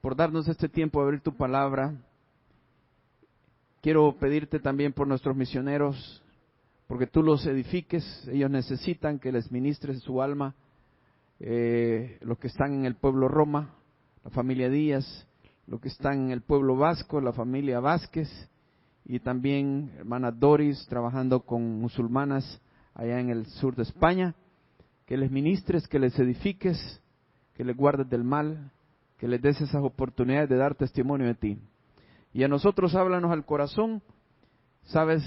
por darnos este tiempo de abrir tu palabra. Quiero pedirte también por nuestros misioneros, porque tú los edifiques. Ellos necesitan que les ministres su alma, los que están en el pueblo Roma, la familia Díaz, los que están en el pueblo vasco, la familia Vázquez, y también hermana Doris trabajando con musulmanas allá en el sur de España. Que les ministres, que les edifiques, que les guardes del mal, que les des esas oportunidades de dar testimonio de ti. Y a nosotros háblanos al corazón. Sabes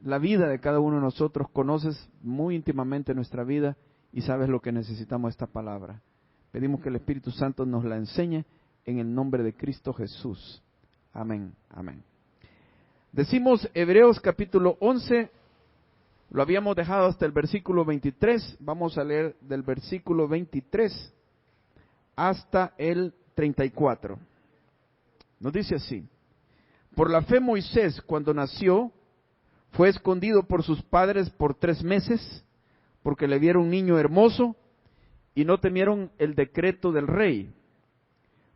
la vida de cada uno de nosotros, conoces muy íntimamente nuestra vida y sabes lo que necesitamos esta palabra. Pedimos que el Espíritu Santo nos la enseñe en el nombre de Cristo Jesús. Amén, amén. Decimos Hebreos capítulo 11, lo habíamos dejado hasta el versículo 23, vamos a leer del versículo 23 hasta el 34. Nos dice así: por la fe Moisés, cuando nació, fue escondido por sus padres por 3 meses, porque le vieron un niño hermoso y no temieron el decreto del rey.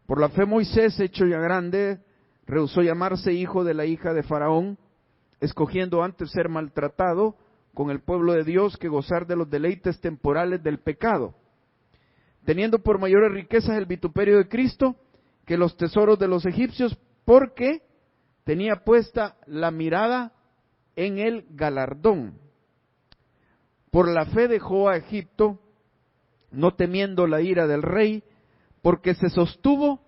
Por la fe Moisés, hecho ya grande, rehusó llamarse hijo de la hija de Faraón, escogiendo antes ser maltratado con el pueblo de Dios que gozar de los deleites temporales del pecado, teniendo por mayores riquezas el vituperio de Cristo que los tesoros de los egipcios, porque tenía puesta la mirada en el galardón. Por la fe dejó a Egipto, no temiendo la ira del rey, porque se sostuvo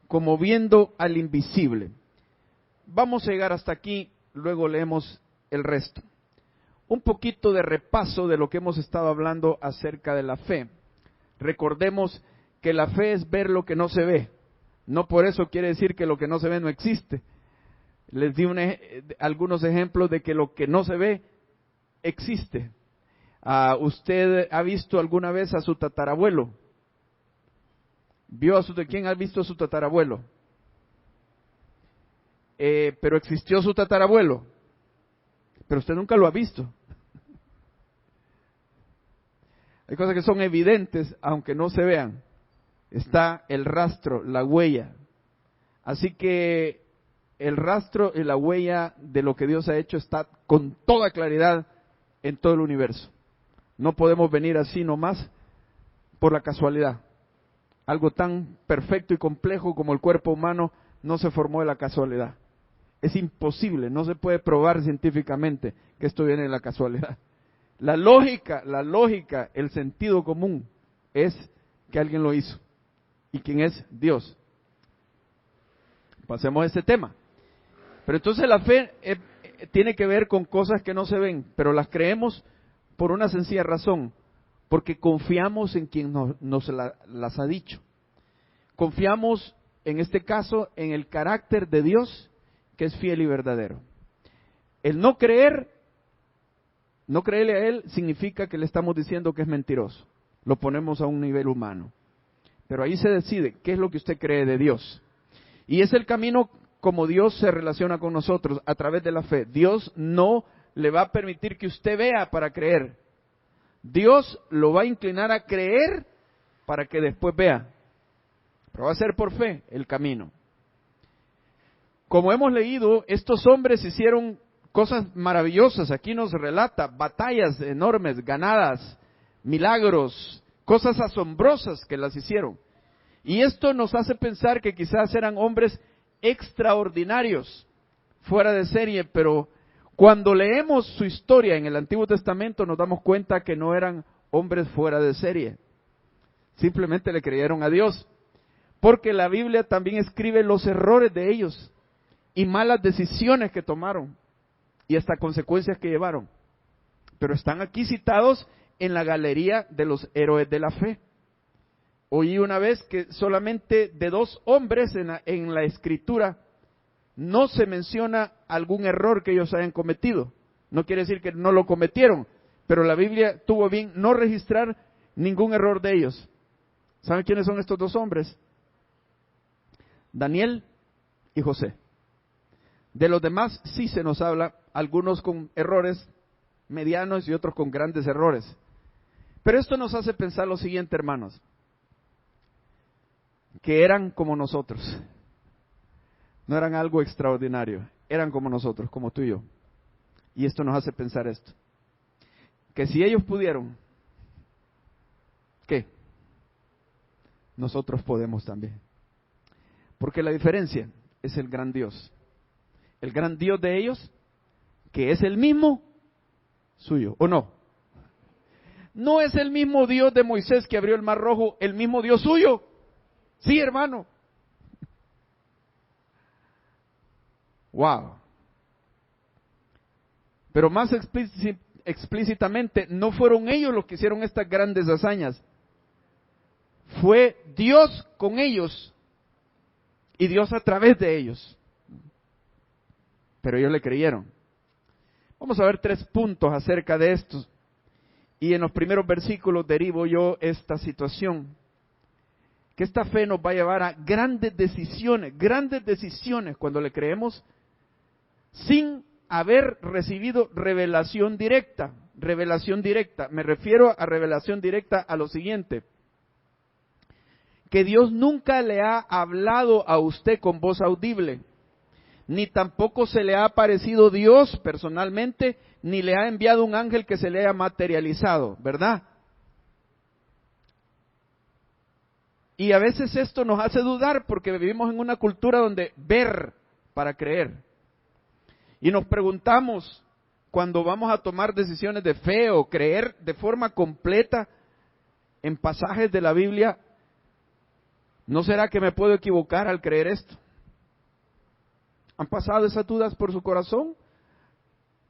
como viendo al invisible. Vamos a llegar hasta aquí, luego leemos el resto. Un poquito de repaso de lo que hemos estado hablando acerca de la fe. Recordemos que la fe es ver lo que no se ve. No por eso quiere decir que lo que no se ve no existe. Les di algunos ejemplos de que lo que no se ve existe. ¿Usted ha visto alguna vez a su tatarabuelo? ¿Quién ha visto a su tatarabuelo? Pero existió su tatarabuelo. Pero usted nunca lo ha visto. Hay cosas que son evidentes, aunque no se vean. Está el rastro, la huella. Así que el rastro y la huella de lo que Dios ha hecho está con toda claridad en todo el universo. No podemos venir así nomás por la casualidad. Algo tan perfecto y complejo como el cuerpo humano no se formó de la casualidad. Es imposible, no se puede probar científicamente que esto viene de la casualidad. La lógica, el sentido común es que alguien lo hizo. ¿Y quién es? Dios. Pasemos a este tema. Pero entonces la fe tiene que ver con cosas que no se ven, pero las creemos por una sencilla razón, porque confiamos en quien nos las ha dicho. Confiamos, en este caso, en el carácter de Dios, que es fiel y verdadero. El no creerle a Él significa que le estamos diciendo que es mentiroso. Lo ponemos a un nivel humano. Pero ahí se decide qué es lo que usted cree de Dios. Y es el camino como Dios se relaciona con nosotros, a través de la fe. Dios no le va a permitir que usted vea para creer. Dios lo va a inclinar a creer para que después vea. Pero va a ser por fe el camino. Como hemos leído, estos hombres hicieron cosas maravillosas. Aquí nos relata batallas enormes, ganadas, milagros, cosas asombrosas que las hicieron. Y esto nos hace pensar que quizás eran hombres extraordinarios, fuera de serie, pero cuando leemos su historia en el Antiguo Testamento nos damos cuenta que no eran hombres fuera de serie. Simplemente le creyeron a Dios, porque la Biblia también escribe los errores de ellos y malas decisiones que tomaron y hasta consecuencias que llevaron. Pero están aquí citados en la galería de los héroes de la fe. Oí una vez que solamente de 2 hombres en la Escritura no se menciona algún error que ellos hayan cometido. No quiere decir que no lo cometieron, pero la Biblia tuvo bien no registrar ningún error de ellos. ¿Saben quiénes son estos 2 hombres? Daniel y José. De los demás sí se nos habla, algunos con errores medianos y otros con grandes errores. Pero esto nos hace pensar lo siguiente, hermanos. que eran como nosotros. No eran algo extraordinario, eran como nosotros, como tú y yo. Y esto nos hace pensar esto, que si ellos pudieron, ¿qué? Nosotros podemos también. Porque la diferencia es el gran Dios. El gran Dios de ellos, que es el mismo suyo, ¿o no? No es el mismo Dios de Moisés que abrió el Mar Rojo, el mismo Dios suyo. Sí, hermano. Wow. Pero más explícitamente, no fueron ellos los que hicieron estas grandes hazañas. Fue Dios con ellos y Dios a través de ellos. Pero ellos le creyeron. Vamos a ver 3 puntos acerca de esto. Y en los primeros versículos derivo yo esta situación. Que esta fe nos va a llevar a grandes decisiones cuando le creemos sin haber recibido revelación directa. Revelación directa, me refiero a revelación directa a lo siguiente. Que Dios nunca le ha hablado a usted con voz audible, ni tampoco se le ha aparecido Dios personalmente, ni le ha enviado un ángel que se le haya materializado, ¿verdad? Y a veces esto nos hace dudar porque vivimos en una cultura donde ver para creer. Y nos preguntamos, cuando vamos a tomar decisiones de fe o creer de forma completa en pasajes de la Biblia, ¿no será que me puedo equivocar al creer esto? ¿Han pasado esas dudas por su corazón?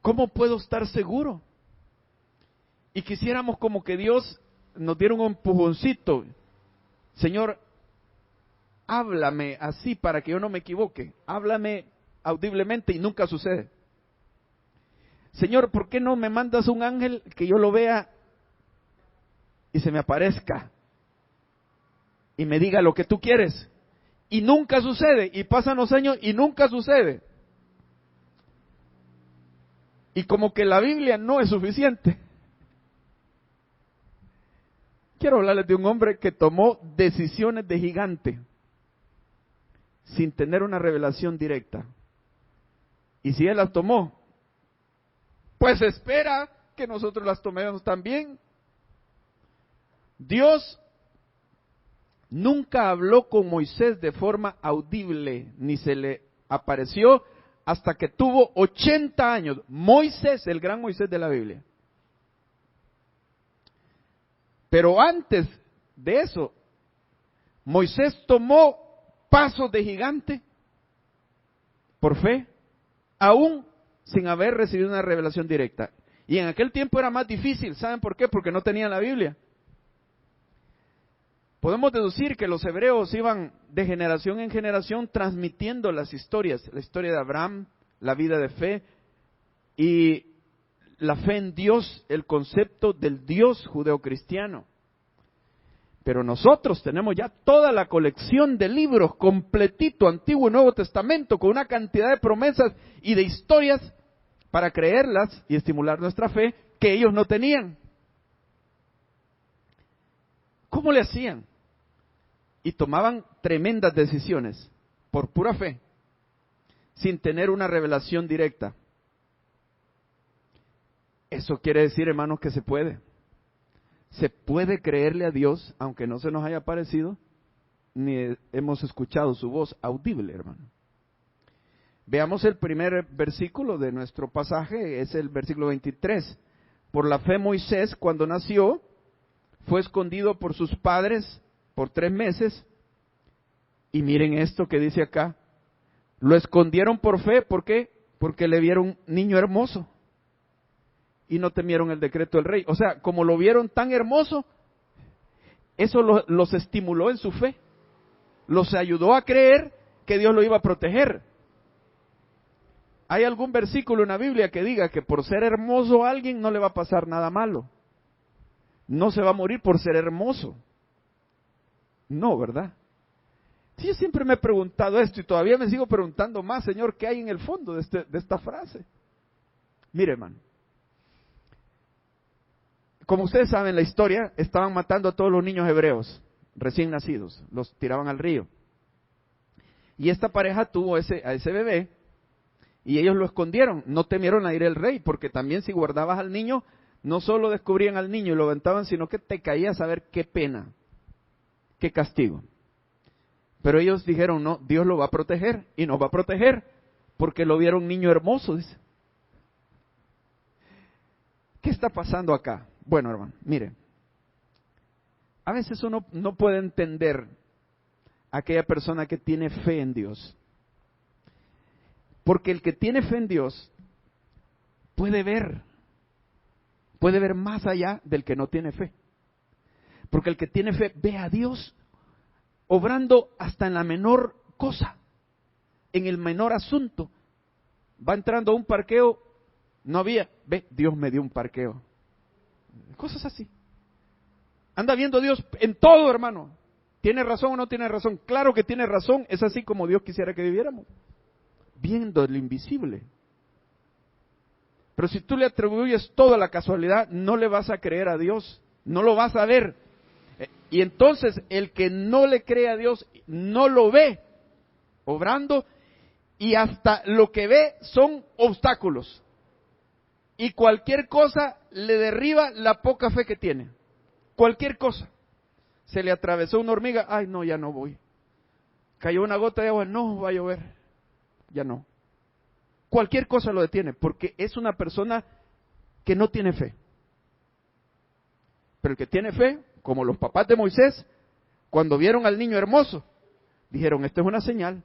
¿Cómo puedo estar seguro? Y quisiéramos como que Dios nos diera un empujoncito. Señor, háblame así para que yo no me equivoque. Háblame audiblemente y nunca sucede. Señor, ¿por qué no me mandas un ángel que yo lo vea y se me aparezca y me diga lo que tú quieres? Y nunca sucede, y pasan los años y nunca sucede. Y como que la Biblia no es suficiente. Quiero hablarles de un hombre que tomó decisiones de gigante sin tener una revelación directa. Y si él las tomó, pues espera que nosotros las tomemos también. Dios nunca habló con Moisés de forma audible, ni se le apareció hasta que tuvo 80 años. Moisés, el gran Moisés de la Biblia. Pero antes de eso, Moisés tomó pasos de gigante por fe, aún sin haber recibido una revelación directa. Y en aquel tiempo era más difícil, ¿saben por qué? Porque no tenían la Biblia. Podemos deducir que los hebreos iban de generación en generación transmitiendo las historias, la historia de Abraham, la vida de fe y la fe en Dios, el concepto del Dios judeocristiano. Pero nosotros tenemos ya toda la colección de libros completito, Antiguo y Nuevo Testamento, con una cantidad de promesas y de historias para creerlas y estimular nuestra fe que ellos no tenían. ¿Cómo le hacían? Y tomaban tremendas decisiones por pura fe, sin tener una revelación directa. Eso quiere decir, hermanos, que se puede. Se puede creerle a Dios, aunque no se nos haya parecido, ni hemos escuchado su voz audible, hermano. Veamos el primer versículo de nuestro pasaje, es el versículo 23. Por la fe Moisés, cuando nació, fue escondido por sus padres por 3 meses. Y miren esto que dice acá. Lo escondieron por fe, ¿por qué? Porque le vieron un niño hermoso. Y no temieron el decreto del rey. O sea, como lo vieron tan hermoso, eso los estimuló en su fe. Los ayudó a creer que Dios lo iba a proteger. ¿Hay algún versículo en la Biblia que diga que por ser hermoso a alguien no le va a pasar nada malo? No se va a morir por ser hermoso. No, ¿verdad? Sí, yo siempre me he preguntado esto y todavía me sigo preguntando más, Señor, ¿qué hay en el fondo de esta frase? Mire, hermano. Como ustedes saben la historia, estaban matando a todos los niños hebreos. recién nacidos, los tiraban al río. Y esta pareja tuvo a ese bebé y ellos lo escondieron, no temieron a ir el rey, porque también si guardabas al niño, no solo descubrían al niño y lo aventaban, sino que te caía a saber qué pena, qué castigo. Pero ellos dijeron, no, Dios lo va a proteger, y nos va a proteger porque lo vieron niño hermoso, dice. ¿Qué está pasando acá? Bueno, hermano, mire, a veces uno no puede entender a aquella persona que tiene fe en Dios. Porque el que tiene fe en Dios puede ver más allá del que no tiene fe. Porque el que tiene fe ve a Dios obrando hasta en la menor cosa, en el menor asunto. Va entrando a un parqueo, no había, ve, Dios me dio un parqueo. Cosas así. Anda viendo a Dios en todo, hermano. ¿Tiene razón o no tiene razón? Claro que tiene razón, es así como Dios quisiera que viviéramos. Viendo lo invisible. Pero si tú le atribuyes toda la casualidad, no le vas a creer a Dios, no lo vas a ver. Y entonces el que no le cree a Dios no lo ve obrando, y hasta lo que ve son obstáculos. Y cualquier cosa le derriba la poca fe que tiene. Cualquier cosa. Se le atravesó una hormiga, ay no, ya no voy. Cayó una gota de agua, no va a llover, ya no. Cualquier cosa lo detiene, porque es una persona que no tiene fe. Pero el que tiene fe, como los papás de Moisés, cuando vieron al niño hermoso, dijeron, esto es una señal,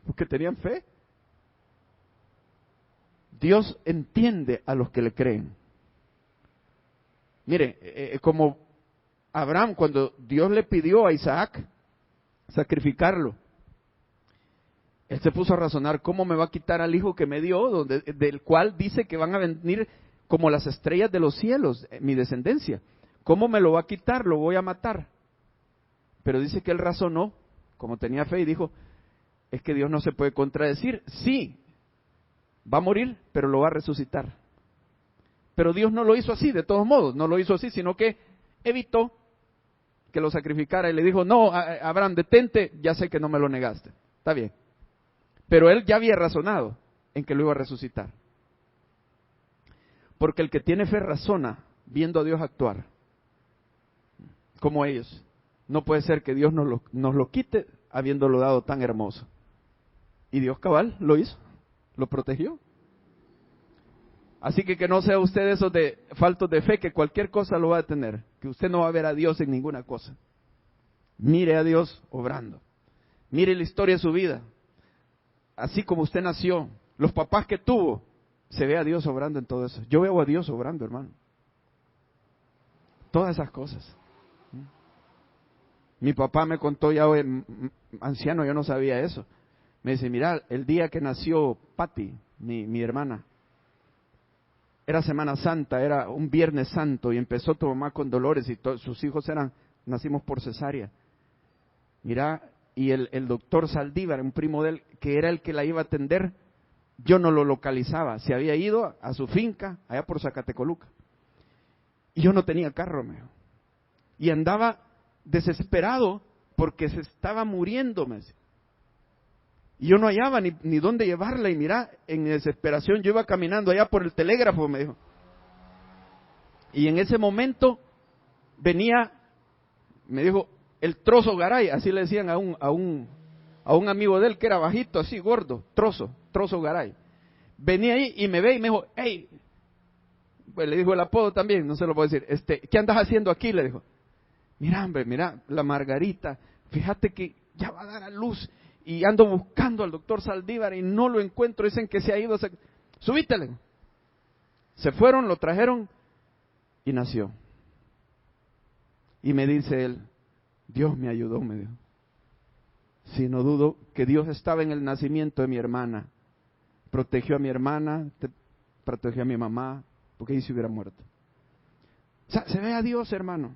porque tenían fe. Dios entiende a los que le creen. Mire, como Abraham, cuando Dios le pidió a Isaac sacrificarlo, él se puso a razonar, ¿cómo me va a quitar al hijo que me dio, del cual dice que van a venir como las estrellas de los cielos, mi descendencia? ¿Cómo me lo va a quitar? Lo voy a matar. Pero dice que él razonó, como tenía fe, y dijo, es que Dios no se puede contradecir. Sí, va a morir, pero lo va a resucitar. Pero Dios no lo hizo así, de todos modos, no lo hizo así, sino que evitó que lo sacrificara y le dijo, no, Abraham, detente, ya sé que no me lo negaste, está bien. Pero él ya había razonado en que lo iba a resucitar. Porque el que tiene fe razona viendo a Dios actuar, como ellos. No puede ser que Dios nos lo quite habiéndolo dado tan hermoso. Y Dios cabal lo hizo, lo protegió. Así que no sea usted esos de faltos de fe, que cualquier cosa lo va a tener, que usted no va a ver a Dios en ninguna cosa. Mire a Dios obrando. Mire la historia de su vida. Así como usted nació, los papás que tuvo, se ve a Dios obrando en todo eso. Yo veo a Dios obrando, hermano. Todas esas cosas. Mi papá me contó ya hoy, anciano, yo no sabía eso. Me dice, mira, el día que nació Patti, mi hermana, era Semana Santa, era un Viernes Santo, y empezó tu mamá con dolores y sus hijos nacimos por cesárea. Mira, y el doctor Saldívar, un primo de él, que era el que la iba a atender, yo no lo localizaba, se había ido a su finca, allá por Zacatecoluca. Y yo no tenía carro, me dijo. Y andaba desesperado porque se estaba muriendo, me decía. Y yo no hallaba ni dónde llevarla, y mira, en desesperación yo iba caminando allá por el telégrafo, me dijo. Y en ese momento venía, me dijo, el Trozo Garay, así le decían a un amigo de él que era bajito, así gordo, Trozo Garay. Venía ahí y me ve y me dijo, hey, pues le dijo el apodo también, no se lo puedo decir, ¿qué andas haciendo aquí? Le dijo, mira, hombre, mira, la Margarita, fíjate que ya va a dar a luz y ando buscando al doctor Saldívar y no lo encuentro, dicen que se ha ido, subítele. Se fueron, lo trajeron y nació. Y me dice él, Dios me ayudó, me dijo. Si no dudo que Dios estaba en el nacimiento de mi hermana, protegió a mi hermana, protegió a mi mamá, porque ahí se hubiera muerto. O sea, se ve a Dios, hermano,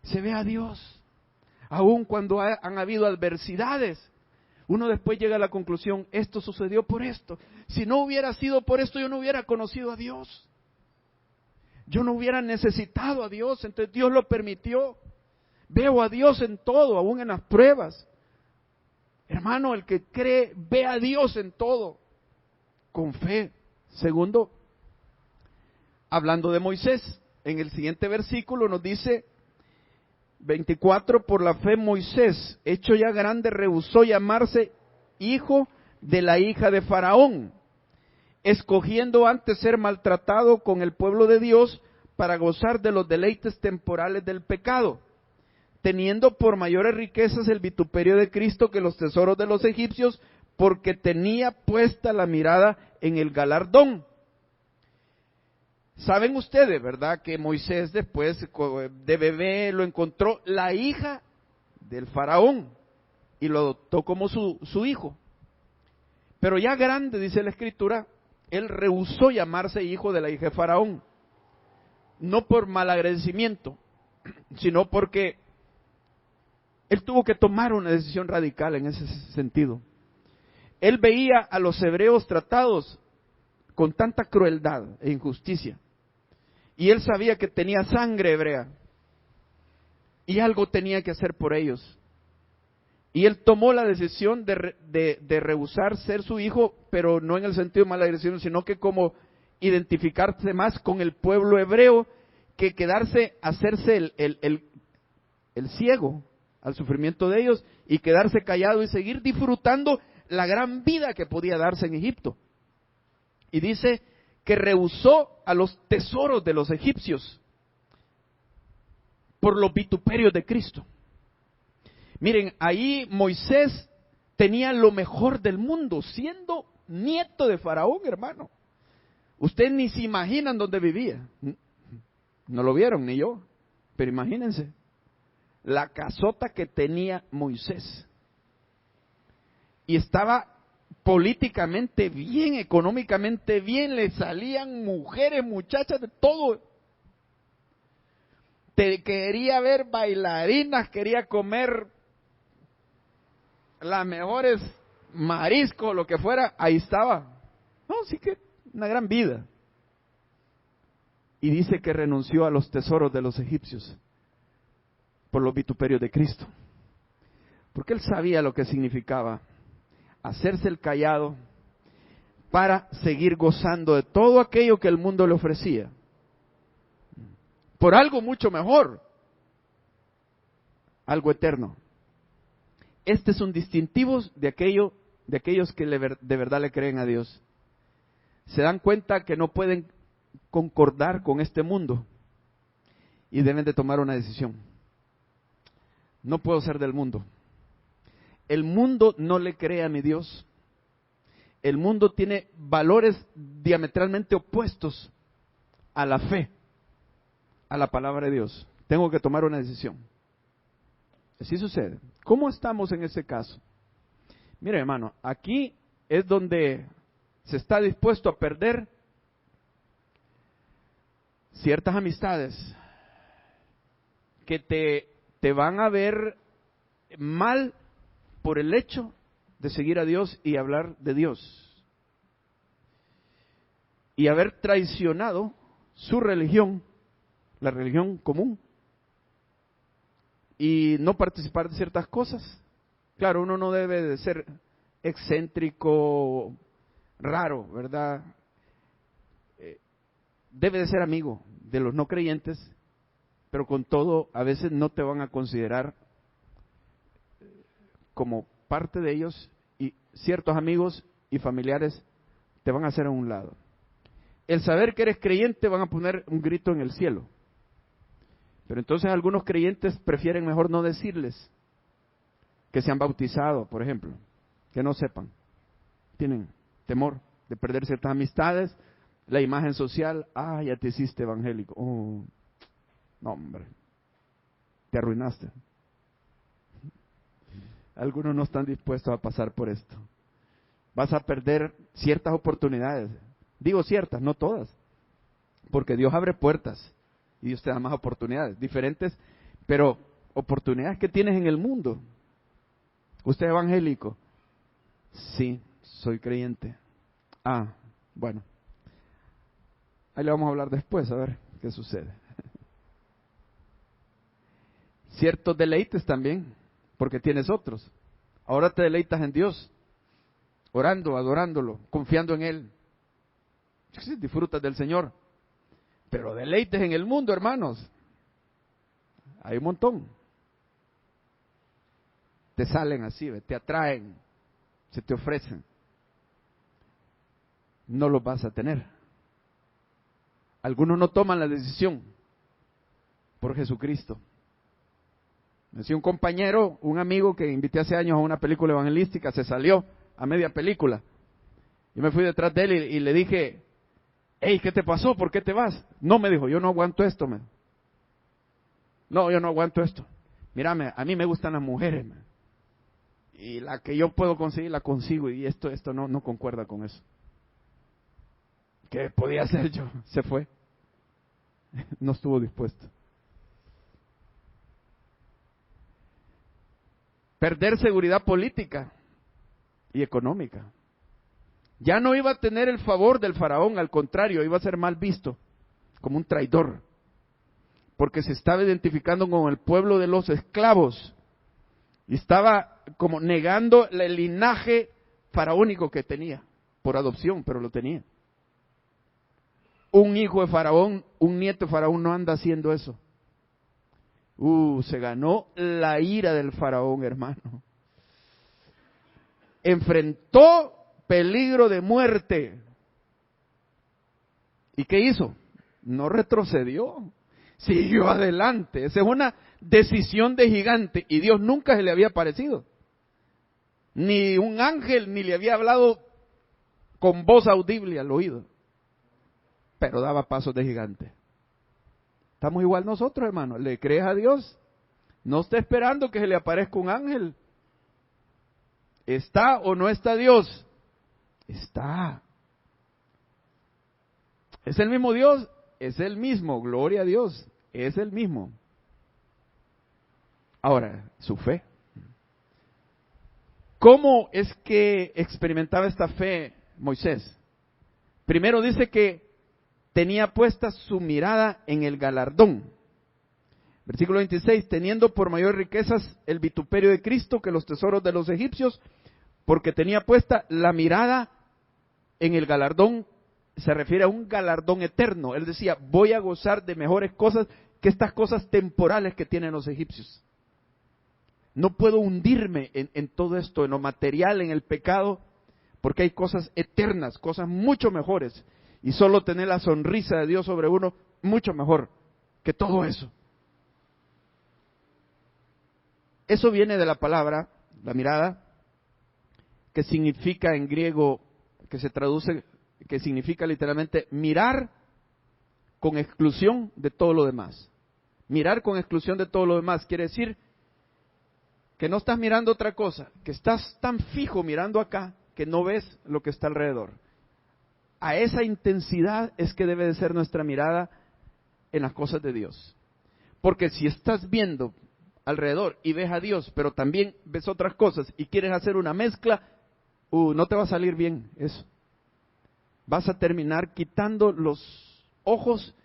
se ve a Dios. Aun cuando han habido adversidades, uno después llega a la conclusión, esto sucedió por esto. Si no hubiera sido por esto, yo no hubiera conocido a Dios. Yo no hubiera necesitado a Dios, entonces Dios lo permitió. Veo a Dios en todo, aún en las pruebas. Hermano, el que cree, ve a Dios en todo, con fe. Segundo, hablando de Moisés, en el siguiente versículo nos dice, 24, por la fe Moisés, hecho ya grande, rehusó llamarse hijo de la hija de Faraón, escogiendo antes ser maltratado con el pueblo de Dios para gozar de los deleites temporales del pecado, teniendo por mayores riquezas el vituperio de Cristo que los tesoros de los egipcios, porque tenía puesta la mirada en el galardón. Saben ustedes, ¿verdad?, que Moisés después de bebé lo encontró la hija del faraón y lo adoptó como su hijo. Pero ya grande, dice la Escritura, él rehusó llamarse hijo de la hija de faraón. No por malagradecimiento, sino porque él tuvo que tomar una decisión radical en ese sentido. Él veía a los hebreos tratados con tanta crueldad e injusticia. Y él sabía que tenía sangre hebrea. Y algo tenía que hacer por ellos. Y él tomó la decisión de rehusar ser su hijo, pero no en el sentido de malagradecimiento, sino que como identificarse más con el pueblo hebreo, que quedarse, hacerse el ciego al sufrimiento de ellos y quedarse callado y seguir disfrutando la gran vida que podía darse en Egipto. Y dice que rehusó a los tesoros de los egipcios por los vituperios de Cristo. Miren, ahí Moisés tenía lo mejor del mundo, siendo nieto de Faraón, hermano. Ustedes ni se imaginan dónde vivía. No lo vieron, ni yo. Pero imagínense, la casota que tenía Moisés. Y estaba políticamente bien, económicamente bien, le salían mujeres, muchachas, de todo. Quería ver bailarinas, quería comer las mejores mariscos, lo que fuera, ahí estaba. No, sí que una gran vida. Y dice que renunció a los tesoros de los egipcios por los vituperios de Cristo. Porque él sabía lo que significaba hacerse el callado para seguir gozando de todo aquello que el mundo le ofrecía. Por algo mucho mejor, algo eterno. Este es un distintivo de aquellos que de verdad le creen a Dios. Se dan cuenta que no pueden concordar con este mundo y deben de tomar una decisión. No puedo ser del mundo. El mundo no le cree a mi Dios. El mundo tiene valores diametralmente opuestos a la fe, a la palabra de Dios. Tengo que tomar una decisión. Así sucede. ¿Cómo estamos en ese caso? Mira, hermano, aquí es donde se está dispuesto a perder ciertas amistades que te van a ver mal por el hecho de seguir a Dios y hablar de Dios. Y haber traicionado su religión, la religión común, y no participar de ciertas cosas. Claro, uno no debe de ser excéntrico, raro, ¿verdad? Debe de ser amigo de los no creyentes, pero con todo, a veces no te van a considerar como parte de ellos, y ciertos amigos y familiares te van a hacer a un lado. El saber que eres creyente van a poner un grito en el cielo. Pero entonces algunos creyentes prefieren mejor no decirles que se han bautizado, por ejemplo, que no sepan. Tienen temor de perder ciertas amistades, la imagen social, ya te hiciste evangélico. Oh, no, hombre, te arruinaste. Algunos no están dispuestos a pasar por esto. Vas a perder ciertas oportunidades. Digo ciertas, no todas. Porque Dios abre puertas y Dios te da más oportunidades, diferentes, pero oportunidades que tienes en el mundo. ¿Usted es evangélico? Sí, soy creyente. Bueno. Ahí le vamos a hablar después, a ver qué sucede. ciertos deleites también, porque tienes otros. Ahora te deleitas en Dios, orando, adorándolo, confiando en Él. Sí, disfrutas del Señor. Pero deleites en el mundo, hermanos, hay un montón. Te salen así, te atraen, se te ofrecen. No los vas a tener. Algunos no toman la decisión por Jesucristo. Me decía un compañero, un amigo que invité hace años a una película evangelística, se salió a media película. Yo me fui detrás de él y le dije, hey, ¿qué te pasó? ¿Por qué te vas? No, me dijo, yo no aguanto esto, man. No, yo no aguanto esto. Mírame, a mí me gustan las mujeres, man. Y la que yo puedo conseguir, la consigo, y esto no concuerda con eso. ¿Qué podía hacer yo? Se fue. No estuvo dispuesto. Perder seguridad política y económica. Ya no iba a tener el favor del faraón, al contrario, iba a ser mal visto como un traidor, porque se estaba identificando con el pueblo de los esclavos y estaba como negando el linaje faraónico que tenía, por adopción, pero lo tenía. Un hijo de faraón, un nieto de faraón no anda haciendo eso. Se ganó la ira del faraón, hermano. Enfrentó peligro de muerte. ¿Y qué hizo? No retrocedió, siguió adelante. Esa es una decisión de gigante y Dios nunca se le había aparecido. Ni un ángel ni le había hablado con voz audible al oído. Pero daba pasos de gigante. Estamos igual nosotros, hermano. ¿Le crees a Dios? No está esperando que se le aparezca un ángel. ¿Está o no está Dios? Está. ¿Es el mismo Dios? Es el mismo, gloria a Dios. Es el mismo. Ahora, su fe. ¿Cómo es que experimentaba esta fe Moisés? Primero dice que tenía puesta su mirada en el galardón. Versículo 26, teniendo por mayor riquezas el vituperio de Cristo que los tesoros de los egipcios, porque tenía puesta la mirada en el galardón, se refiere a un galardón eterno. Él decía, voy a gozar de mejores cosas que estas cosas temporales que tienen los egipcios. No puedo hundirme en todo esto, en lo material, en el pecado, porque hay cosas eternas, cosas mucho mejores. Y solo tener la sonrisa de Dios sobre uno, mucho mejor que todo eso. Eso viene de la palabra, la mirada, que significa en griego, que se traduce, que significa literalmente mirar con exclusión de todo lo demás. Mirar con exclusión de todo lo demás quiere decir que no estás mirando otra cosa, que estás tan fijo mirando acá que no ves lo que está alrededor. A esa intensidad es que debe de ser nuestra mirada en las cosas de Dios. Porque si estás viendo alrededor y ves a Dios, pero también ves otras cosas y quieres hacer una mezcla, no te va a salir bien eso. Vas a terminar quitando los ojos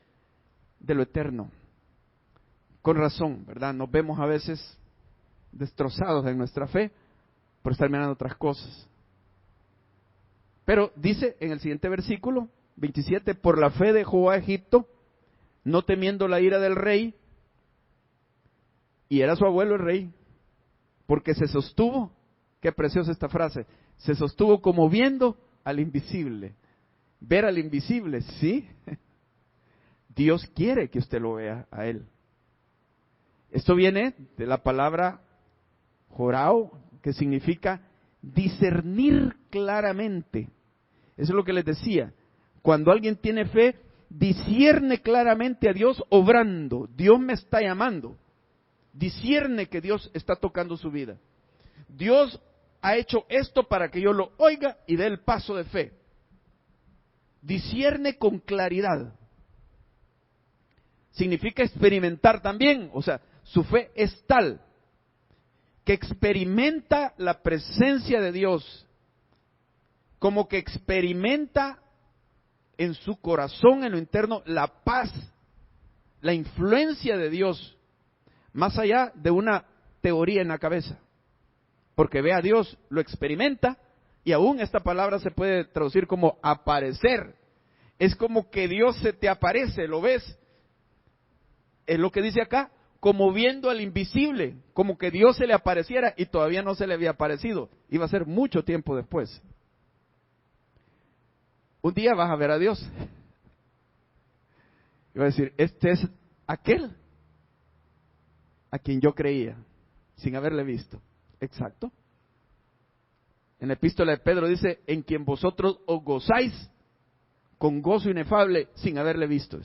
de lo eterno. Con razón, ¿verdad? Nos vemos a veces destrozados en nuestra fe por estar mirando otras cosas. Pero dice en el siguiente versículo, 27, por la fe dejó a Egipto, no temiendo la ira del rey, y era su abuelo el rey, porque se sostuvo, qué preciosa esta frase, se sostuvo como viendo al invisible. Ver al invisible, sí. Dios quiere que usted lo vea a él. Esto viene de la palabra jorao, que significa discernir claramente. Eso es lo que les decía. Cuando alguien tiene fe, discierne claramente a Dios obrando. Dios me está llamando. Discierne que Dios está tocando su vida. Dios ha hecho esto para que yo lo oiga y dé el paso de fe. Discierne con claridad. Significa experimentar también. O sea, su fe es tal que experimenta la presencia de Dios, como que experimenta en su corazón, en lo interno, la paz, la influencia de Dios, más allá de una teoría en la cabeza, porque ve a Dios, lo experimenta, y aún esta palabra se puede traducir como aparecer. Es como que Dios se te aparece, ¿lo ves? Es lo que dice acá, como viendo al invisible, como que Dios se le apareciera y todavía no se le había aparecido. Iba a ser mucho tiempo después. Un día vas a ver a Dios. Y va a decir, este es aquel a quien yo creía, sin haberle visto. Exacto. En la epístola de Pedro dice, en quien vosotros os gozáis con gozo inefable sin haberle visto.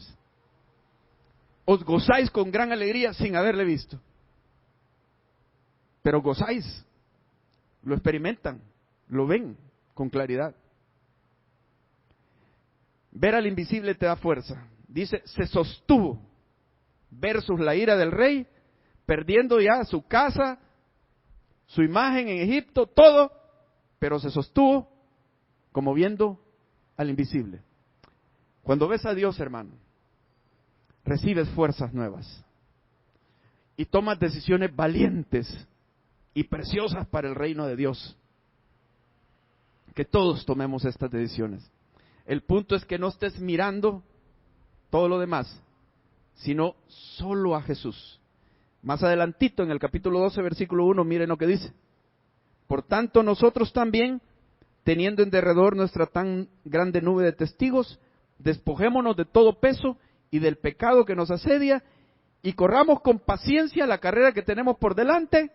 Os gozáis con gran alegría sin haberle visto. Pero gozáis, lo experimentan, lo ven con claridad. Ver al invisible te da fuerza. Dice, se sostuvo versus la ira del rey, perdiendo ya su casa, su imagen en Egipto, todo, pero se sostuvo como viendo al invisible. Cuando ves a Dios, hermano, recibes fuerzas nuevas y tomas decisiones valientes y preciosas para el reino de Dios. Que todos tomemos estas decisiones. El punto es que no estés mirando todo lo demás, sino solo a Jesús. Más adelantito en el capítulo 12, versículo 1, miren lo que dice. Por tanto, nosotros también, teniendo en derredor nuestra tan grande nube de testigos, despojémonos de todo peso y del pecado que nos asedia, y corramos con paciencia la carrera que tenemos por delante.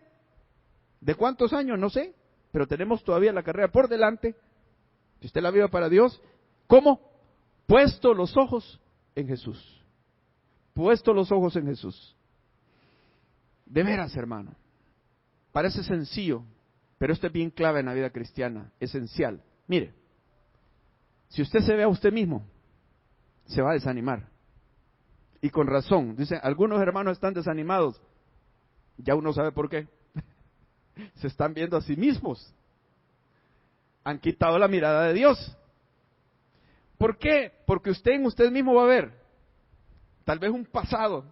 ¿De cuántos años? No sé, pero tenemos todavía la carrera por delante. Si usted la vive para Dios, ¿cómo? Puesto los ojos en Jesús. Puesto los ojos en Jesús. De veras, hermano, parece sencillo, pero esto es bien clave en la vida cristiana, esencial. Mire, si usted se ve a usted mismo, se va a desanimar. Y con razón. Dicen, algunos hermanos están desanimados. Ya uno sabe por qué. Se están viendo a sí mismos. Han quitado la mirada de Dios. ¿Por qué? Porque usted en usted mismo va a ver tal vez un pasado.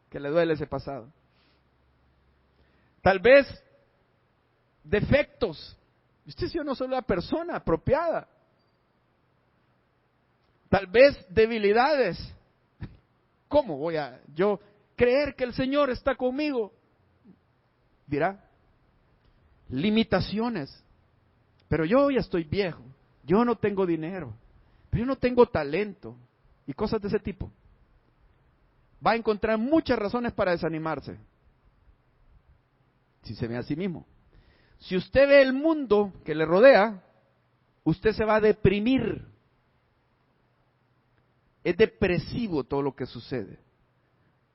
Que le duele ese pasado. Tal vez defectos. Usted sí o no soy la persona apropiada. Tal vez debilidades. ¿Cómo voy a yo creer que el Señor está conmigo? Dirá. Limitaciones. Pero yo ya estoy viejo. Yo no tengo dinero. Pero yo no tengo talento. Y cosas de ese tipo. Va a encontrar muchas razones para desanimarse. Si se ve a sí mismo. Si usted ve el mundo que le rodea, usted se va a deprimir. Es depresivo todo lo que sucede.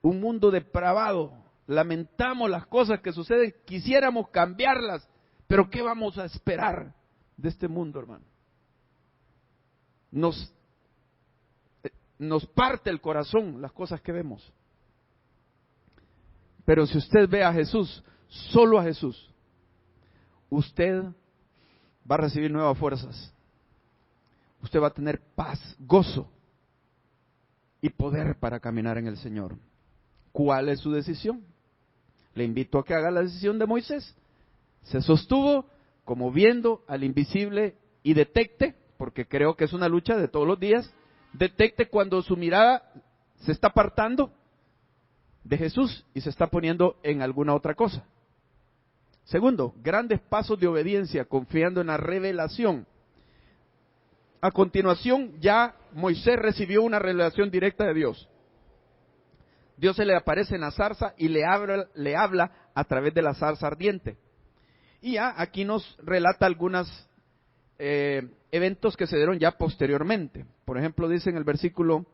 Un mundo depravado. Lamentamos las cosas que suceden. Quisiéramos cambiarlas. Pero ¿qué vamos a esperar de este mundo, hermano? Nos parte el corazón las cosas que vemos. Pero si usted ve a Jesús, solo a Jesús, usted va a recibir nuevas fuerzas. Usted va a tener paz, gozo y poder para caminar en el Señor. ¿Cuál es su decisión? Le invito a que haga la decisión de Moisés. Se sostuvo como viendo al invisible y detecte, porque creo que es una lucha de todos los días, detecte cuando su mirada se está apartando de Jesús y se está poniendo en alguna otra cosa. Segundo, grandes pasos de obediencia, confiando en la revelación. A continuación, ya Moisés recibió una revelación directa de Dios. Dios se le aparece en la zarza y le habla a través de la zarza ardiente. Y ya aquí nos relata algunos eventos que se dieron ya posteriormente. Por ejemplo, dice en el versículo,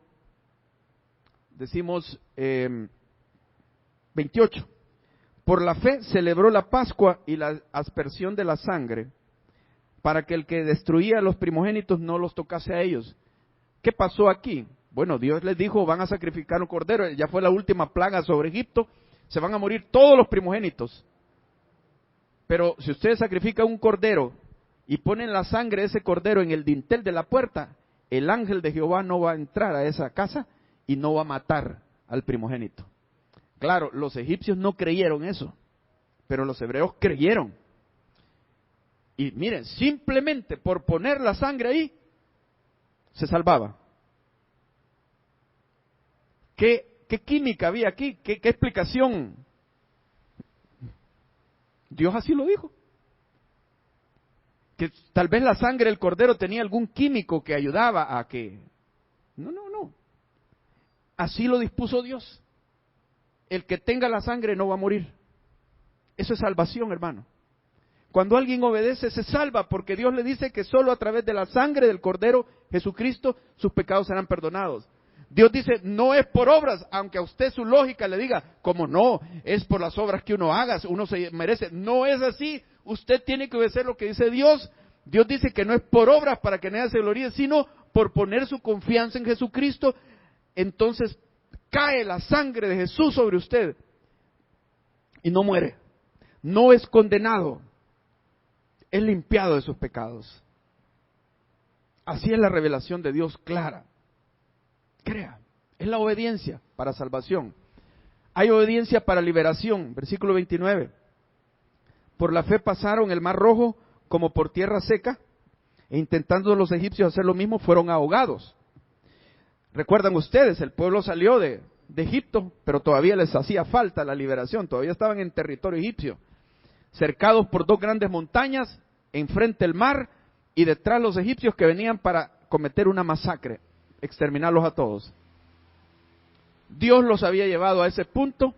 decimos 28. Por la fe celebró la Pascua y la aspersión de la sangre, para que el que destruía a los primogénitos no los tocase a ellos. ¿Qué pasó aquí? Bueno, Dios les dijo, van a sacrificar un cordero, ya fue la última plaga sobre Egipto, se van a morir todos los primogénitos. Pero si usted sacrifica un cordero y ponen la sangre de ese cordero en el dintel de la puerta, el ángel de Jehová no va a entrar a esa casa y no va a matar al primogénito. Claro, los egipcios no creyeron eso, pero los hebreos creyeron. Y miren, simplemente por poner la sangre ahí, se salvaba. ¿Qué química había aquí? ¿Qué explicación? Dios así lo dijo. Que tal vez la sangre del cordero tenía algún químico que ayudaba a que... No. Así lo dispuso Dios. El que tenga la sangre no va a morir. Eso es salvación, hermano. Cuando alguien obedece, se salva, porque Dios le dice que solo a través de la sangre del Cordero Jesucristo sus pecados serán perdonados. Dios dice, no es por obras, aunque a usted su lógica le diga, como no, es por las obras que uno haga, uno se merece. No es así, usted tiene que obedecer lo que dice Dios. Dios dice que no es por obras para que nadie se gloríe, sino por poner su confianza en Jesucristo. Entonces cae la sangre de Jesús sobre usted y no muere, no es condenado. Es limpiado de sus pecados. Así es la revelación de Dios clara. Crea, es la obediencia para salvación. Hay obediencia para liberación, versículo 29. Por la fe pasaron el mar rojo como por tierra seca, e intentando los egipcios hacer lo mismo, fueron ahogados. Recuerdan ustedes, el pueblo salió de Egipto, pero todavía les hacía falta la liberación, todavía estaban en territorio egipcio. Cercados por dos grandes montañas, enfrente el mar, y detrás los egipcios que venían para cometer una masacre, exterminarlos a todos. Dios los había llevado a ese punto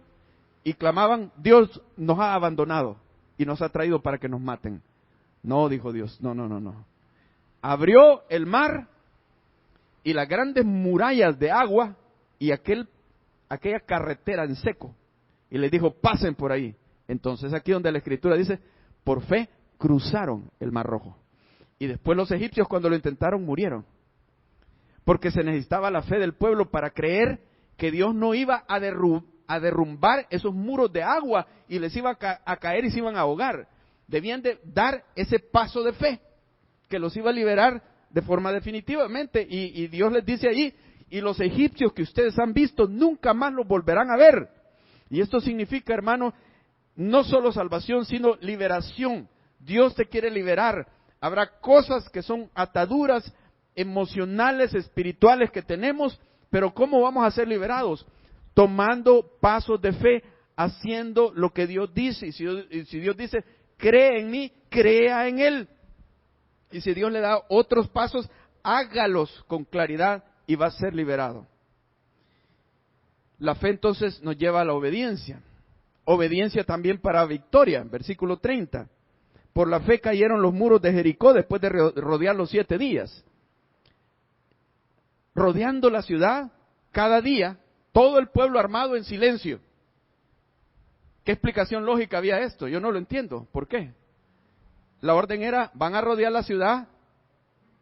y clamaban, Dios nos ha abandonado y nos ha traído para que nos maten. No, dijo Dios, no. Abrió el mar y las grandes murallas de agua y aquella carretera en seco, y les dijo, pasen por ahí. Entonces aquí donde la Escritura dice, por fe cruzaron el Mar Rojo. Y después los egipcios cuando lo intentaron murieron. Porque se necesitaba la fe del pueblo para creer que Dios no iba a derrumbar esos muros de agua y les iba a caer y se iban a ahogar. Debían de dar ese paso de fe, que los iba a liberar de forma definitivamente. Y Dios les dice allí, y los egipcios que ustedes han visto nunca más los volverán a ver. Y esto significa, hermano, no solo salvación, sino liberación. Dios te quiere liberar. Habrá cosas que son ataduras emocionales, espirituales que tenemos, pero ¿cómo vamos a ser liberados? Tomando pasos de fe, haciendo lo que Dios dice. Y si Dios dice, cree en mí, crea en Él. Y si Dios le da otros pasos, hágalos con claridad y va a ser liberado. La fe entonces nos lleva a la obediencia. Obediencia también para victoria, versículo 30. Por la fe cayeron los muros de Jericó después de rodearlos 7 días. Rodeando la ciudad, cada día, todo el pueblo armado en silencio. ¿Qué explicación lógica había esto? Yo no lo entiendo. ¿Por qué? La orden era, van a rodear la ciudad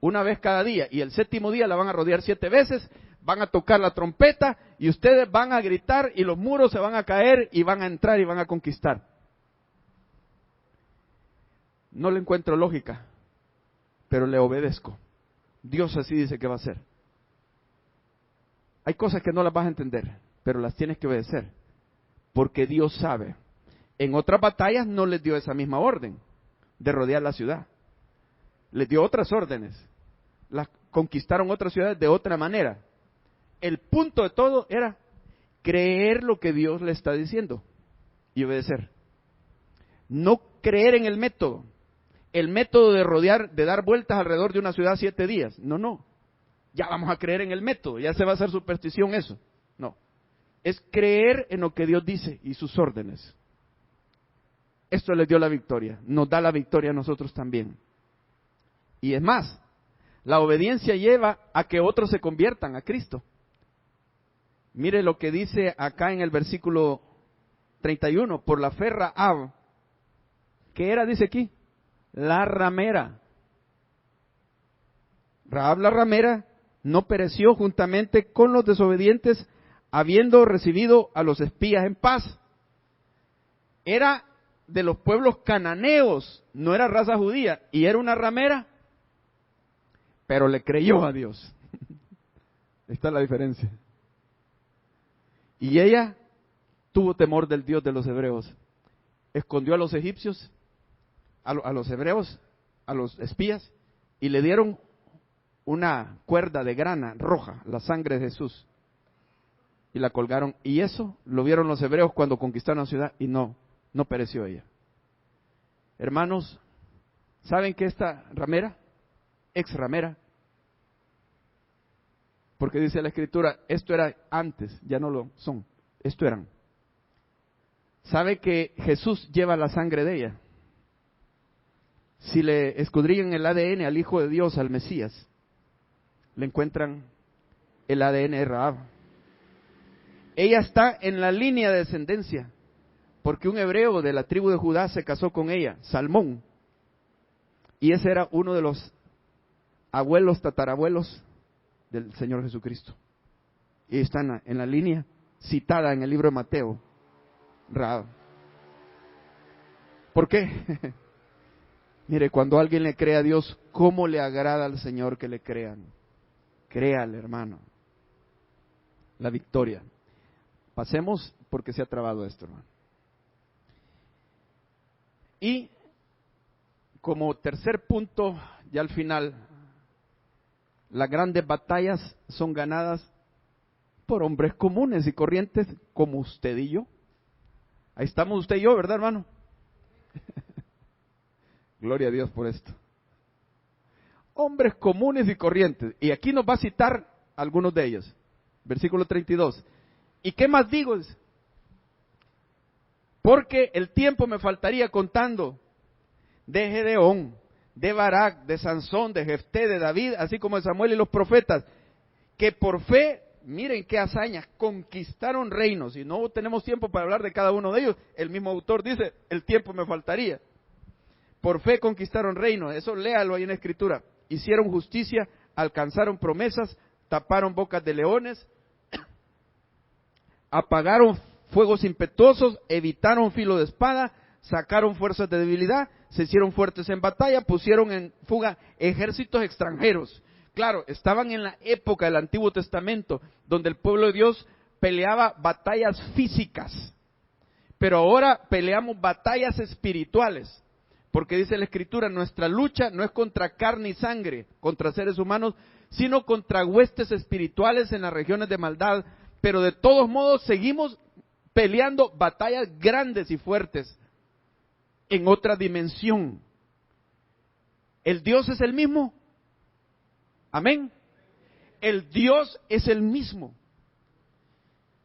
una vez cada día, y el 7º día la van a rodear 7 veces, van a tocar la trompeta, y ustedes van a gritar, y los muros se van a caer, y van a entrar, y van a conquistar. No le encuentro lógica, pero le obedezco. Dios así dice que va a ser. Hay cosas que no las vas a entender, pero las tienes que obedecer, porque Dios sabe. En otras batallas no les dio esa misma orden de rodear la ciudad. Les dio otras órdenes. Las conquistaron otras ciudades de otra manera. El punto de todo era creer lo que Dios le está diciendo y obedecer. No creer en el método. El método de rodear, de dar vueltas alrededor de una ciudad 7 días. No. Ya vamos a creer en el método. Ya se va a hacer superstición eso. No. Es creer en lo que Dios dice y sus órdenes. Esto les dio la victoria. Nos da la victoria a nosotros también. Y es más, la obediencia lleva a que otros se conviertan a Cristo. Mire lo que dice acá en el versículo 31. Por la fe Rahab, ¿qué era? Dice aquí, la ramera. Rahab la ramera no pereció juntamente con los desobedientes, habiendo recibido a los espías en paz. Era de los pueblos cananeos, no era raza judía, y era una ramera, pero le creyó a Dios. Esta es la diferencia. Y ella tuvo temor del Dios de los hebreos. Escondió a los egipcios, a los hebreos, a los espías, y le dieron una cuerda de grana roja, la sangre de Jesús, y la colgaron. Y eso lo vieron los hebreos cuando conquistaron la ciudad, y no pereció ella. Hermanos, ¿saben que esta ramera, ex ramera, porque dice la Escritura, esto era antes, ya no lo son, esto eran. ¿Sabe que Jesús lleva la sangre de ella? Si le escudriñan el ADN al Hijo de Dios, al Mesías, le encuentran el ADN de Rahab. Ella está en la línea de descendencia, porque un hebreo de la tribu de Judá se casó con ella, Salmón, y ese era uno de los abuelos, tatarabuelos del Señor Jesucristo. Y está en la línea citada en el libro de Mateo, Rahab. ¿Por qué? Mire, cuando alguien le cree a Dios, ¿cómo le agrada al Señor que le crean? Créale, hermano. La victoria. Pasemos porque se ha trabado esto, hermano. Y como tercer punto, ya al final, las grandes batallas son ganadas por hombres comunes y corrientes como usted y yo. Ahí estamos usted y yo, ¿verdad, hermano? Gloria a Dios por esto. Hombres comunes y corrientes. Y aquí nos va a citar algunos de ellos. Versículo 32. ¿Y qué más digo? Porque el tiempo me faltaría contando de Gedeón, de Barak, de Sansón, de Jefté, de David, así como de Samuel y los profetas, que por fe, miren qué hazañas, conquistaron reinos. Y no tenemos tiempo para hablar de cada uno de ellos. El mismo autor dice, el tiempo me faltaría. Por fe conquistaron reinos, eso léalo ahí en la Escritura. Hicieron justicia, alcanzaron promesas, taparon bocas de leones, apagaron fuegos impetuosos, evitaron filo de espada, sacaron fuerzas de debilidad, se hicieron fuertes en batalla, pusieron en fuga ejércitos extranjeros. Claro, estaban en la época del Antiguo Testamento, donde el pueblo de Dios peleaba batallas físicas, pero ahora peleamos batallas espirituales. Porque dice la Escritura, nuestra lucha no es contra carne y sangre, contra seres humanos, sino contra huestes espirituales en las regiones de maldad. Pero de todos modos seguimos peleando batallas grandes y fuertes en otra dimensión. ¿El Dios es el mismo? Amén. El Dios es el mismo.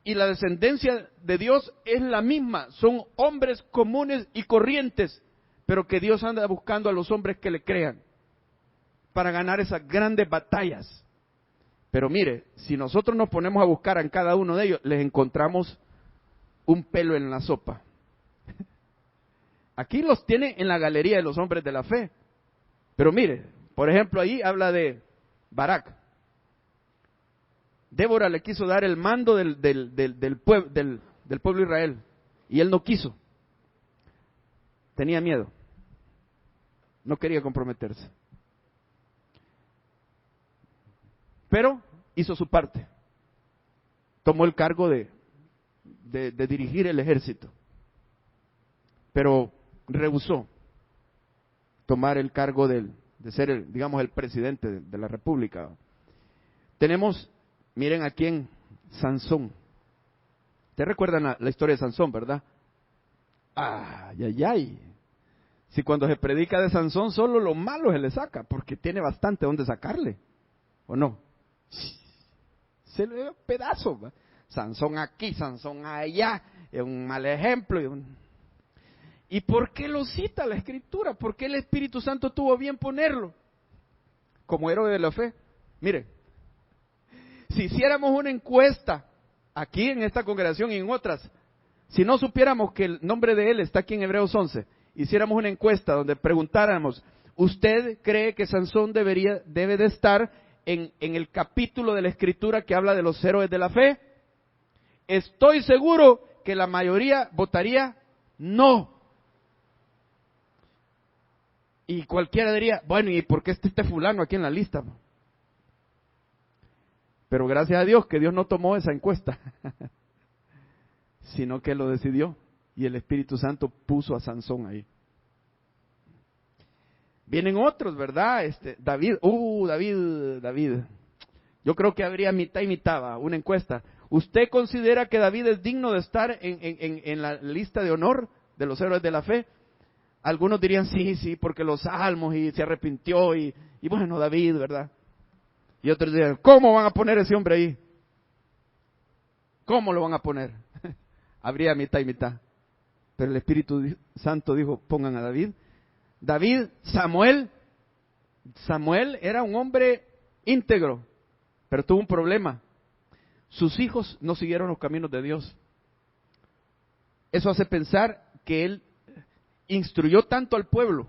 Y la descendencia de Dios es la misma. Son hombres comunes y corrientes, pero que Dios anda buscando a los hombres que le crean para ganar esas grandes batallas. Pero mire, si nosotros nos ponemos a buscar en cada uno de ellos, les encontramos un pelo en la sopa. Aquí los tiene en la galería de los hombres de la fe. Pero mire, por ejemplo, ahí habla de Barak. Débora le quiso dar el mando del pueblo de Israel, y él no quiso. Tenía miedo. No quería comprometerse. Pero hizo su parte. Tomó el cargo de dirigir el ejército. Pero rehusó tomar el cargo de ser, el presidente de la república. Tenemos, miren aquí en Sansón. ¿Ustedes recuerdan la historia de Sansón, verdad? Ay, ay, ay. Si cuando se predica de Sansón solo lo malo se le saca, porque tiene bastante donde sacarle, ¿o no? Se le da pedazo. Sansón aquí, Sansón allá, es un mal ejemplo. ¿Y por qué lo cita la Escritura? ¿Por qué el Espíritu Santo tuvo bien ponerlo como héroe de la fe? Mire, si hiciéramos una encuesta aquí en esta congregación y en otras, si no supiéramos que el nombre de él está aquí en Hebreos 11, hiciéramos una encuesta donde preguntáramos, ¿usted cree que Sansón debe de estar en el capítulo de la Escritura que habla de los héroes de la fe? Estoy seguro que la mayoría votaría no. Y cualquiera diría, bueno, ¿y por qué está este fulano aquí en la lista? Pero gracias a Dios que Dios no tomó esa encuesta. sino que él lo decidió. Y el Espíritu Santo puso a Sansón ahí. Vienen otros, ¿verdad? David. Yo creo que habría mitad y mitad, ¿va? Una encuesta. ¿Usted considera que David es digno de estar en la lista de honor de los héroes de la fe? Algunos dirían sí, porque los salmos y se arrepintió y bueno, David, ¿verdad? Y otros dirían, ¿cómo van a poner ese hombre ahí? ¿Cómo lo van a poner? Habría mitad y mitad. Pero el Espíritu Santo dijo, pongan a David. Samuel era un hombre íntegro, pero tuvo un problema. Sus hijos no siguieron los caminos de Dios. Eso hace pensar que él instruyó tanto al pueblo,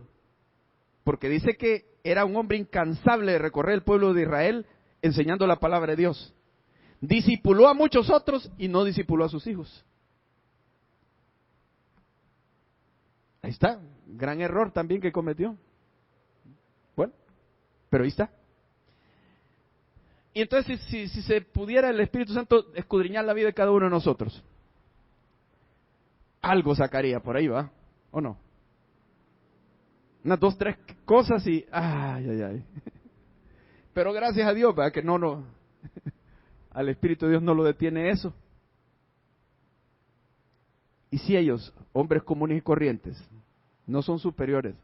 porque dice que era un hombre incansable de recorrer el pueblo de Israel enseñando la palabra de Dios. Discipuló a muchos otros y no discipuló a sus hijos. Ahí está, gran error también que cometió. Bueno, pero ahí está. Y entonces si se pudiera el Espíritu Santo escudriñar la vida de cada uno de nosotros, algo sacaría por ahí, ¿va? ¿O no? Unas 2, 3 cosas y ay. Pero gracias a Dios, ¿verdad? Que no al Espíritu de Dios no lo detiene eso. Y si ellos, hombres comunes y corrientes, no son superiores.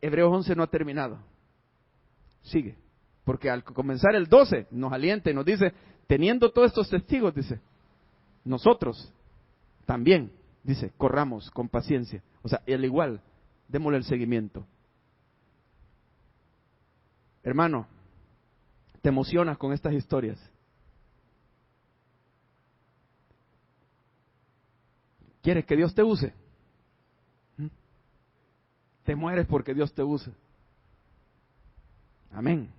Hebreos 11 no ha terminado. Sigue. Porque al comenzar el 12 nos alienta y nos dice, teniendo todos estos testigos, dice, nosotros también, dice, corramos con paciencia. O sea, al igual, démosle el seguimiento. Hermano, te emocionas con estas historias. ¿Quieres que Dios te use? Te mueres porque Dios te use. Amén.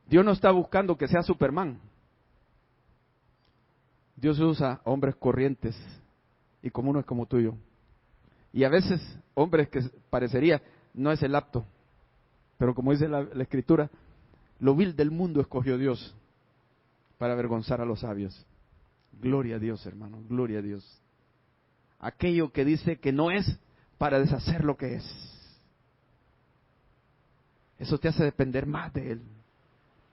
Dios no está buscando que sea Superman. Dios usa hombres corrientes y comunes como tú y yo. Y a veces hombres que parecería no es el apto. Pero como dice la Escritura, lo vil del mundo escogió Dios para avergonzar a los sabios. Gloria a Dios, hermano, gloria a Dios. Aquello que dice que no es para deshacer lo que es. Eso te hace depender más de Él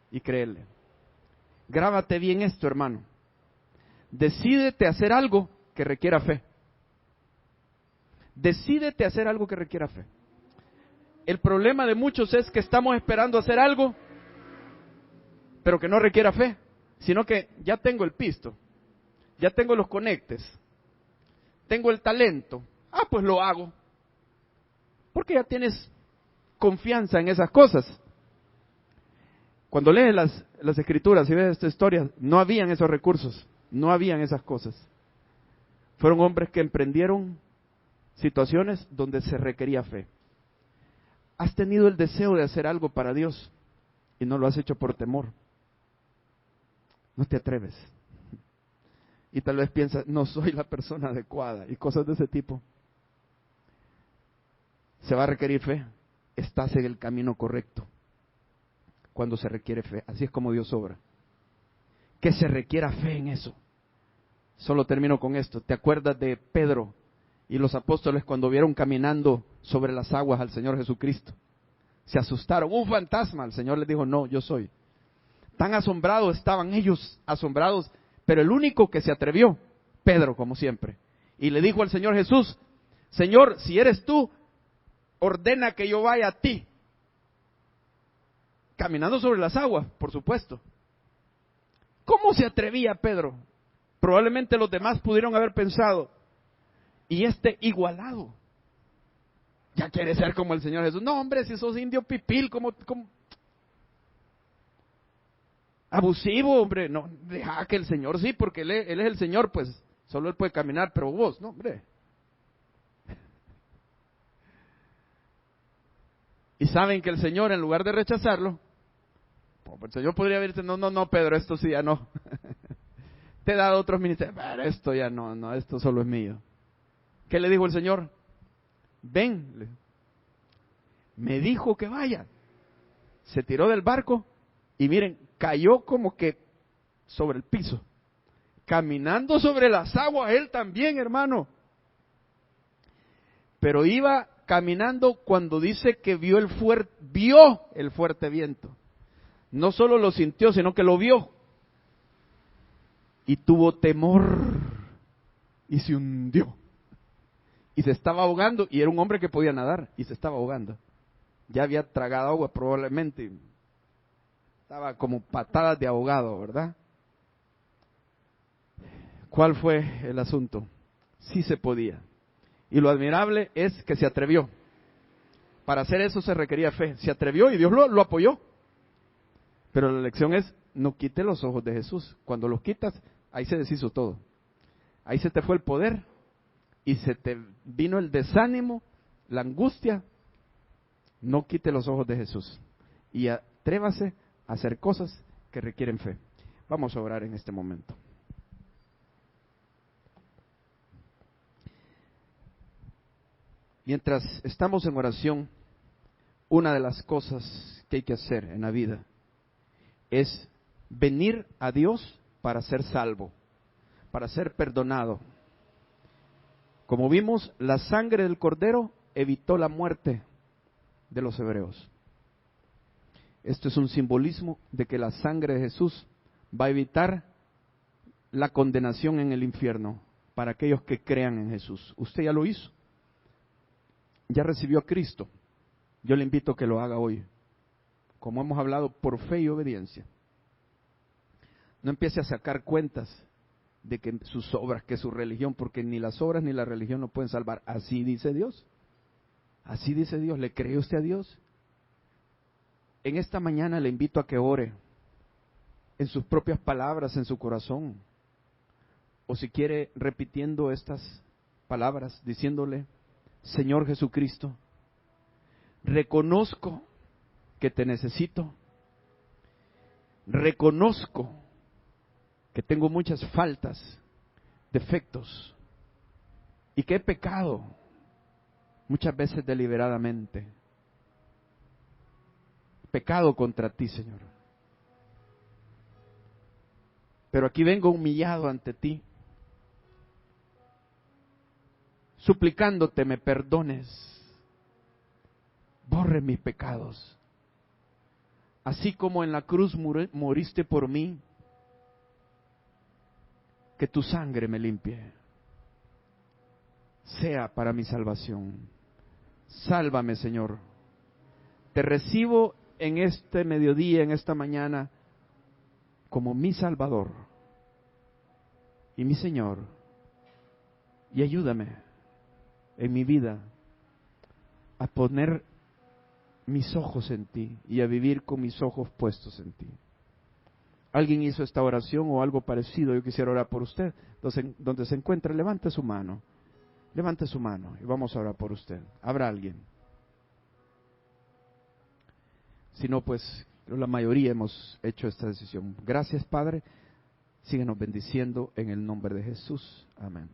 y creerle. Grábate bien esto, hermano. Decídete a hacer algo que requiera fe. Decídete a hacer algo que requiera fe. El problema de muchos es que estamos esperando hacer algo, pero que no requiera fe, sino que ya tengo el pisto. Ya tengo los conectes, tengo el talento, pues lo hago, porque ya tienes confianza en esas cosas. Cuando lees las Escrituras y ves esta historia, no habían esos recursos, no habían esas cosas. Fueron hombres que emprendieron situaciones donde se requería fe. Has tenido el deseo de hacer algo para Dios y no lo has hecho por temor. No te atreves. Y tal vez piensas, no soy la persona adecuada y cosas de ese tipo. Se va a requerir fe. Estás en el camino correcto cuando se requiere fe. Así es como Dios obra. Que se requiera fe en eso. Solo termino con esto. ¿Te acuerdas de Pedro y los apóstoles cuando vieron caminando sobre las aguas al Señor Jesucristo? Se asustaron. Un fantasma. El Señor les dijo, no, yo soy. Tan asombrados estaban ellos, asombrados. Pero el único que se atrevió, Pedro, como siempre. Y le dijo al Señor Jesús, Señor, si eres tú, ordena que yo vaya a ti. Caminando sobre las aguas, por supuesto. ¿Cómo se atrevía Pedro? Probablemente los demás pudieron haber pensado, y igualado, ya quiere ser como el Señor Jesús. No, hombre, si sos indio pipil, como abusivo, hombre, no, deja que el Señor sí, porque él es el Señor, pues solo Él puede caminar, pero vos, no, hombre. Y saben que el Señor, en lugar de rechazarlo, el Señor podría haber dicho, no, Pedro, esto sí ya no. Te he dado otros ministerios, pero esto ya no, esto solo es mío. ¿Qué le dijo el Señor? Ven, me dijo que vaya. Se tiró del barco y miren, cayó como que sobre el piso, caminando sobre las aguas, él también, hermano. Pero iba caminando cuando dice que vio el fuerte viento. No solo lo sintió, sino que lo vio. Y tuvo temor y se hundió. Y se estaba ahogando, y era un hombre que podía nadar, y se estaba ahogando. Ya había tragado agua probablemente. Estaba como patadas de ahogado, ¿verdad? ¿Cuál fue el asunto? Sí se podía. Y lo admirable es que se atrevió. Para hacer eso se requería fe. Se atrevió y Dios lo apoyó. Pero la lección es, no quite los ojos de Jesús. Cuando los quitas, ahí se deshizo todo. Ahí se te fue el poder y se te vino el desánimo, la angustia. No quite los ojos de Jesús. Y atrévase a hacer cosas que requieren fe. Vamos a orar en este momento. Mientras estamos en oración, una de las cosas que hay que hacer en la vida es venir a Dios para ser salvo, para ser perdonado. Como vimos, la sangre del Cordero evitó la muerte de los hebreos. Esto es un simbolismo de que la sangre de Jesús va a evitar la condenación en el infierno para aquellos que crean en Jesús. Usted ya lo hizo. Ya recibió a Cristo. Yo le invito a que lo haga hoy. Como hemos hablado, por fe y obediencia. No empiece a sacar cuentas de que sus obras, que su religión, porque ni las obras ni la religión lo pueden salvar. Así dice Dios. Así dice Dios. ¿Le cree usted a Dios? En esta mañana le invito a que ore en sus propias palabras, en su corazón. O si quiere, repitiendo estas palabras, diciéndole: Señor Jesucristo, reconozco que te necesito, reconozco que tengo muchas faltas, defectos, y que he pecado muchas veces deliberadamente, pecado contra ti, Señor. Pero aquí vengo humillado ante ti, suplicándote me perdones, borre mis pecados. Así como en la cruz moriste por mí, que tu sangre me limpie, sea para mi salvación. Sálvame, Señor. Te recibo en este mediodía, en esta mañana, como mi Salvador y mi Señor. Y ayúdame en mi vida a poner mis ojos en ti y a vivir con mis ojos puestos en ti. ¿Alguien hizo esta oración o algo parecido? Yo quisiera orar por usted. Entonces, donde se encuentre, levante su mano. Levante su mano y vamos a orar por usted. ¿Habrá alguien? Si no, pues la mayoría hemos hecho esta decisión. Gracias, Padre. Síguenos bendiciendo en el nombre de Jesús. Amén.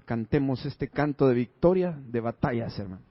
Cantemos este canto de victoria, de batallas, hermano.